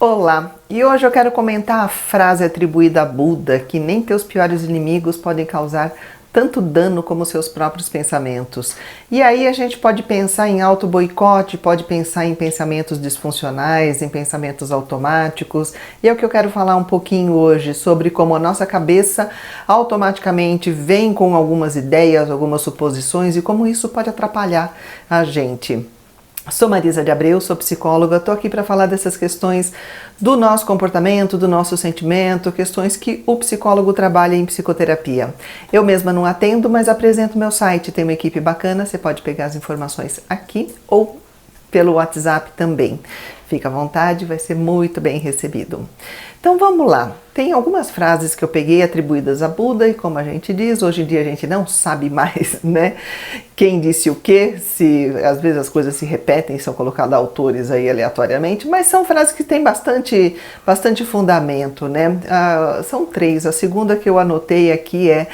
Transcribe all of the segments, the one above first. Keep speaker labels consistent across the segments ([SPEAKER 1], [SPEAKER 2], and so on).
[SPEAKER 1] Olá, e hoje eu quero comentar a frase atribuída a Buda, que nem teus piores inimigos podem causar tanto dano como seus próprios pensamentos. E aí a gente pode pensar em auto-boicote, pode pensar em pensamentos disfuncionais, em pensamentos automáticos, e é o que eu quero falar um pouquinho hoje, sobre como a nossa cabeça automaticamente vem com algumas ideias, algumas suposições, e como isso pode atrapalhar a gente. Sou Marisa de Abreu, sou psicóloga, estou aqui para falar dessas questões do nosso comportamento, do nosso sentimento, questões que o psicólogo trabalha em psicoterapia. Eu mesma não atendo, mas apresento meu site, tem uma equipe bacana, você pode pegar as informações aqui ou pelo WhatsApp também. Fica à vontade, vai ser muito bem recebido. Então vamos lá, tem algumas frases que eu peguei atribuídas a Buda e como a gente diz, hoje em dia a gente não sabe mais, né, quem disse o quê, se às vezes as coisas se repetem, são colocados autores aí aleatoriamente, mas são frases que têm bastante fundamento, né, são três, a segunda que eu anotei aqui é: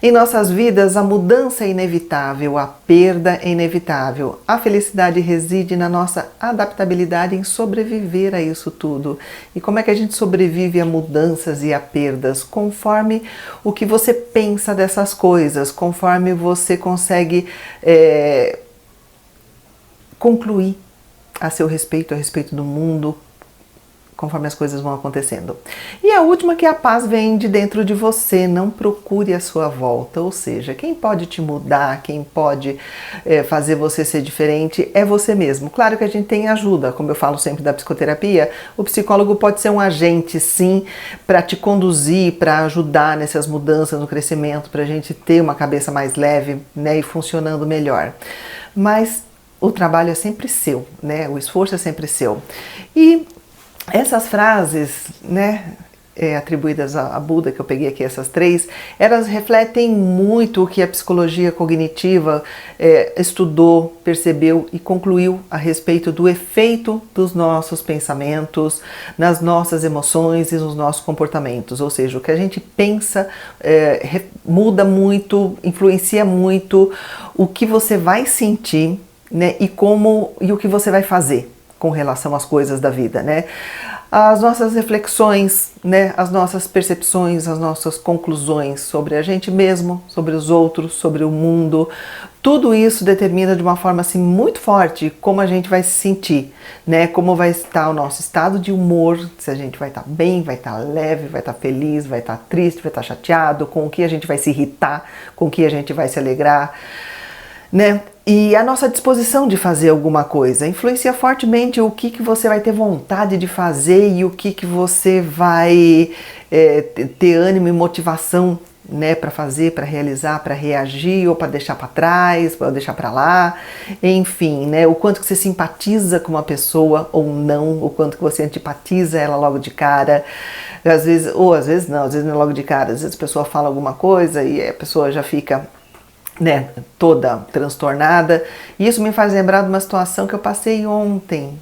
[SPEAKER 1] em nossas vidas, a mudança é inevitável, a perda é inevitável. A felicidade reside na nossa adaptabilidade em sobreviver a isso tudo. E como é que a gente sobrevive a mudanças e a perdas? Conforme o que você pensa dessas coisas, conforme você consegue concluir a seu respeito, a respeito do mundo, conforme as coisas vão acontecendo. E a última, que a paz vem de dentro de você, não procure a sua volta, ou seja, quem pode te mudar, quem pode fazer você ser diferente é você mesmo. Claro que a gente tem ajuda, como eu falo sempre da psicoterapia, o psicólogo pode ser um agente sim, para te conduzir, para ajudar nessas mudanças, no crescimento, para a gente ter uma cabeça mais leve, né, e funcionando melhor. Mas o trabalho é sempre seu, né, o esforço é sempre seu. E essas frases, né, atribuídas a Buda, que eu peguei aqui, essas três, elas refletem muito o que a psicologia cognitiva estudou, percebeu e concluiu a respeito do efeito dos nossos pensamentos, nas nossas emoções e nos nossos comportamentos. Ou seja, o que a gente pensa muda muito, influencia muito o que você vai sentir, né, e o que você vai fazer com relação às coisas da vida, né? As nossas reflexões, né? As nossas percepções, as nossas conclusões sobre a gente mesmo, sobre os outros, sobre o mundo, tudo isso determina de uma forma assim muito forte como a gente vai se sentir, né? Como vai estar o nosso estado de humor, se a gente vai estar bem, vai estar leve, vai estar feliz, vai estar triste, vai estar chateado, com o que a gente vai se irritar, com o que a gente vai se alegrar, né? E a nossa disposição de fazer alguma coisa influencia fortemente o que você vai ter vontade de fazer e o que você vai ter ânimo e motivação, né, para fazer, para realizar, para reagir, ou para deixar para trás, para deixar para lá, enfim, né, o quanto que você simpatiza com uma pessoa ou não, o quanto que você antipatiza ela logo de cara, às vezes não é logo de cara, às vezes a pessoa fala alguma coisa e a pessoa já fica, né, toda transtornada. E isso me faz lembrar de uma situação que eu passei ontem,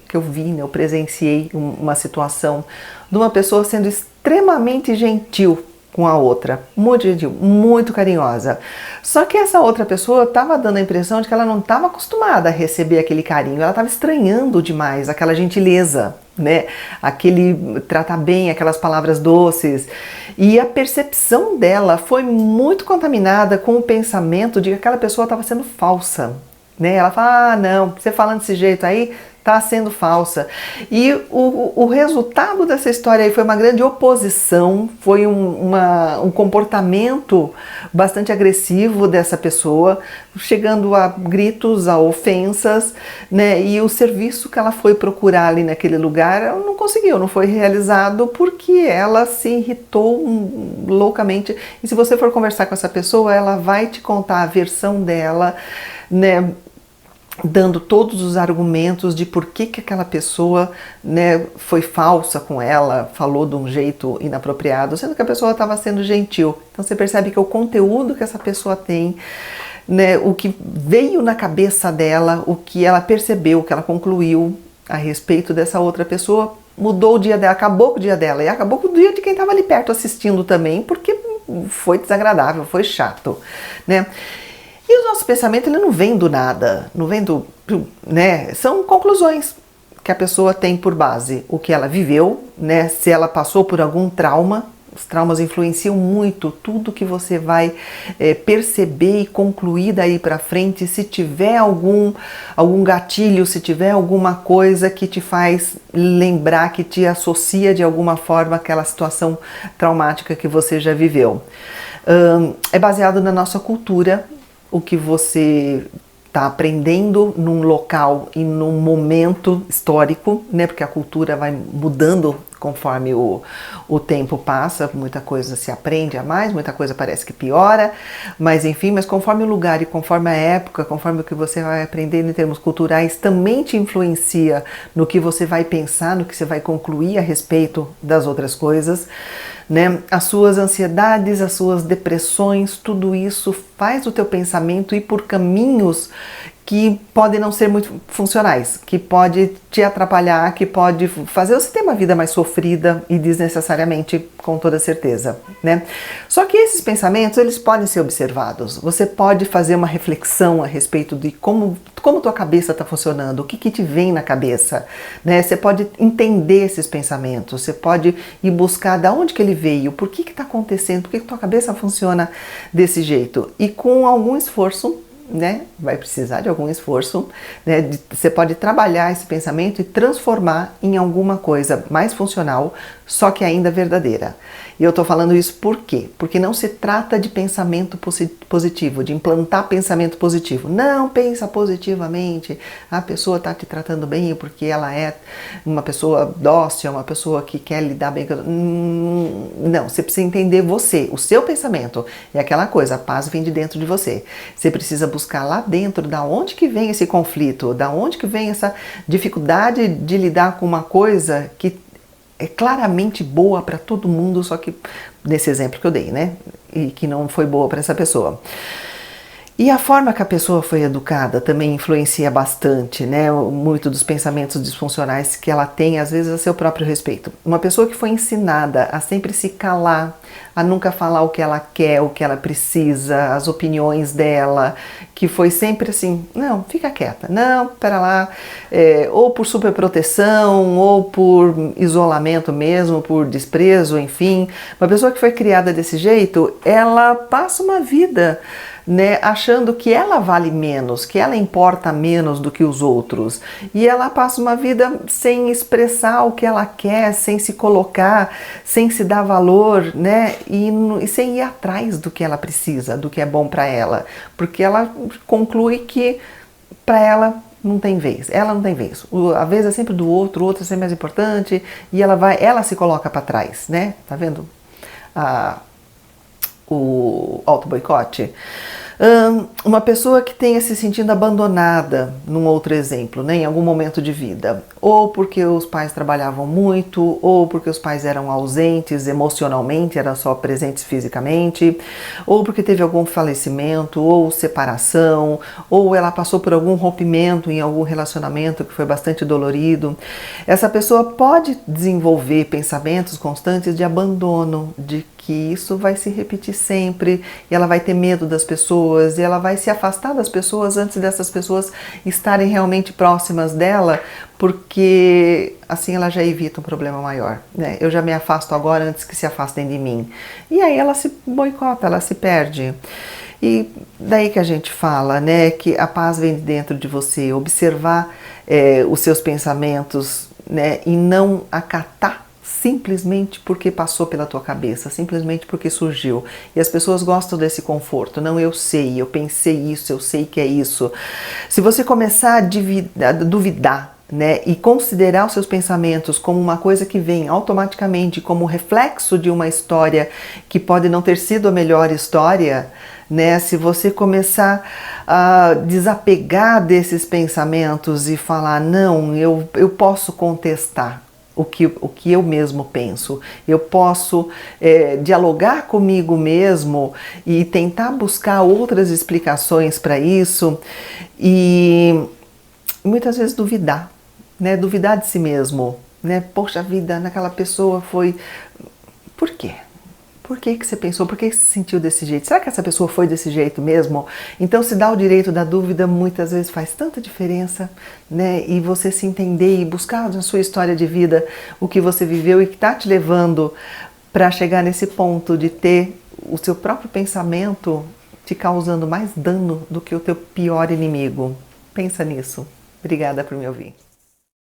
[SPEAKER 1] que eu vi, né, eu presenciei uma situação de uma pessoa sendo extremamente gentil com a outra, muito gentil, muito carinhosa. Só que essa outra pessoa estava dando a impressão de que ela não estava acostumada a receber aquele carinho, ela estava estranhando demais aquela gentileza, né? Aquele tratar bem, aquelas palavras doces. E a percepção dela foi muito contaminada com o pensamento de que aquela pessoa estava sendo falsa, né? Ela fala: ah, não, você falando desse jeito aí, está sendo falsa. E o resultado dessa história aí foi uma grande oposição, foi um comportamento bastante agressivo dessa pessoa, chegando a gritos, a ofensas, né? E o serviço que ela foi procurar ali naquele lugar, ela não conseguiu, não foi realizado porque ela se irritou loucamente. E se você for conversar com essa pessoa, ela vai te contar a versão dela, né, dando todos os argumentos de por que aquela pessoa, né, foi falsa com ela, falou de um jeito inapropriado, sendo que a pessoa estava sendo gentil. Então você percebe que o conteúdo que essa pessoa tem, né, o que veio na cabeça dela, o que ela percebeu, o que ela concluiu a respeito dessa outra pessoa, mudou o dia dela, acabou com o dia dela e acabou com o dia de quem estava ali perto assistindo também, porque foi desagradável, foi chato, né? E os nossos pensamentos, ele não vem do nada, não vem do, né? São conclusões que a pessoa tem por base o que ela viveu, né? Se ela passou por algum trauma. Os traumas influenciam muito tudo que você vai perceber e concluir daí para frente. Se tiver algum gatilho, se tiver alguma coisa que te faz lembrar, que te associa de alguma forma àquela situação traumática que você já viveu. É baseado na nossa cultura, o que você está aprendendo num local e num momento histórico, né? Porque a cultura vai mudando conforme o tempo passa, muita coisa se aprende a mais, muita coisa parece que piora, mas enfim, mas conforme o lugar e conforme a época, conforme o que você vai aprendendo em termos culturais, também te influencia no que você vai pensar, no que você vai concluir a respeito das outras coisas, né? As suas ansiedades, as suas depressões, tudo isso faz o teu pensamento ir por caminhos que podem não ser muito funcionais, que pode te atrapalhar, que pode fazer você ter uma vida mais sofrida e desnecessariamente, com toda certeza, né? Só que esses pensamentos, eles podem ser observados. Você pode fazer uma reflexão a respeito de como tua cabeça está funcionando, o que te vem na cabeça, né? Você pode entender esses pensamentos, você pode ir buscar de onde que ele veio, por que está acontecendo, por que tua cabeça funciona desse jeito. E com algum esforço, né? Vai precisar de algum esforço, né? Você pode trabalhar esse pensamento e transformar em alguma coisa mais funcional, só que ainda verdadeira. E eu tô falando isso por quê? Porque não se trata de pensamento positivo, de implantar pensamento positivo. Não pensa positivamente, a pessoa tá te tratando bem porque ela é uma pessoa dócil, uma pessoa que quer lidar bem. Não, você precisa entender você, o seu pensamento. É aquela coisa, a paz vem de dentro de você. Você precisa buscar lá dentro da onde que vem esse conflito, da onde que vem essa dificuldade de lidar com uma coisa que é claramente boa para todo mundo, só que nesse exemplo que eu dei, né? E que não foi boa para essa pessoa. E a forma que a pessoa foi educada também influencia bastante, né? Muito dos pensamentos disfuncionais que ela tem, às vezes, a seu próprio respeito. Uma pessoa que foi ensinada a sempre se calar, a nunca falar o que ela quer, o que ela precisa, as opiniões dela, que foi sempre assim, não, fica quieta, não, pera lá, ou por superproteção, ou por isolamento mesmo, por desprezo, enfim. Uma pessoa que foi criada desse jeito, ela passa uma vida, né, achando que ela vale menos, que ela importa menos do que os outros. E ela passa uma vida sem expressar o que ela quer, sem se colocar, sem se dar valor, né, e sem ir atrás do que ela precisa, do que é bom para ela. Porque ela conclui que para ela não tem vez, ela não tem vez. A vez é sempre do outro, o outro é sempre mais importante, e ela se coloca para trás, né? Tá vendo? O auto-boicote. Uma pessoa que tenha se sentindo abandonada, num outro exemplo, né, em algum momento de vida, ou porque os pais trabalhavam muito, ou porque os pais eram ausentes emocionalmente, eram só presentes fisicamente, ou porque teve algum falecimento, ou separação, ou ela passou por algum rompimento em algum relacionamento que foi bastante dolorido. Essa pessoa pode desenvolver pensamentos constantes de abandono, de que isso vai se repetir sempre, e ela vai ter medo das pessoas, e ela vai se afastar das pessoas antes dessas pessoas estarem realmente próximas dela, porque assim ela já evita um problema maior, né? Eu já me afasto agora antes que se afastem de mim. E aí ela se boicota, ela se perde. E daí que a gente fala, né, que a paz vem de dentro de você, observar os seus pensamentos, né, e não acatar simplesmente porque passou pela tua cabeça, simplesmente porque surgiu. E as pessoas gostam desse conforto. Não, eu sei, eu pensei isso, eu sei que é isso. Se você começar a duvidar, né, e considerar os seus pensamentos como uma coisa que vem automaticamente, como reflexo de uma história que pode não ter sido a melhor história, né, se você começar a desapegar desses pensamentos e falar, não, eu posso contestar o que eu mesmo penso, eu posso dialogar comigo mesmo e tentar buscar outras explicações para isso e muitas vezes duvidar, né? Duvidar de si mesmo, né? Poxa vida, naquela pessoa foi... Por quê? Por que que você pensou? Por que que se sentiu desse jeito? Será que essa pessoa foi desse jeito mesmo? Então, se dá o direito da dúvida, muitas vezes faz tanta diferença, né? E você se entender e buscar na sua história de vida o que você viveu e que está te levando para chegar nesse ponto de ter o seu próprio pensamento te causando mais dano do que o teu pior inimigo. Pensa nisso. Obrigada por me ouvir.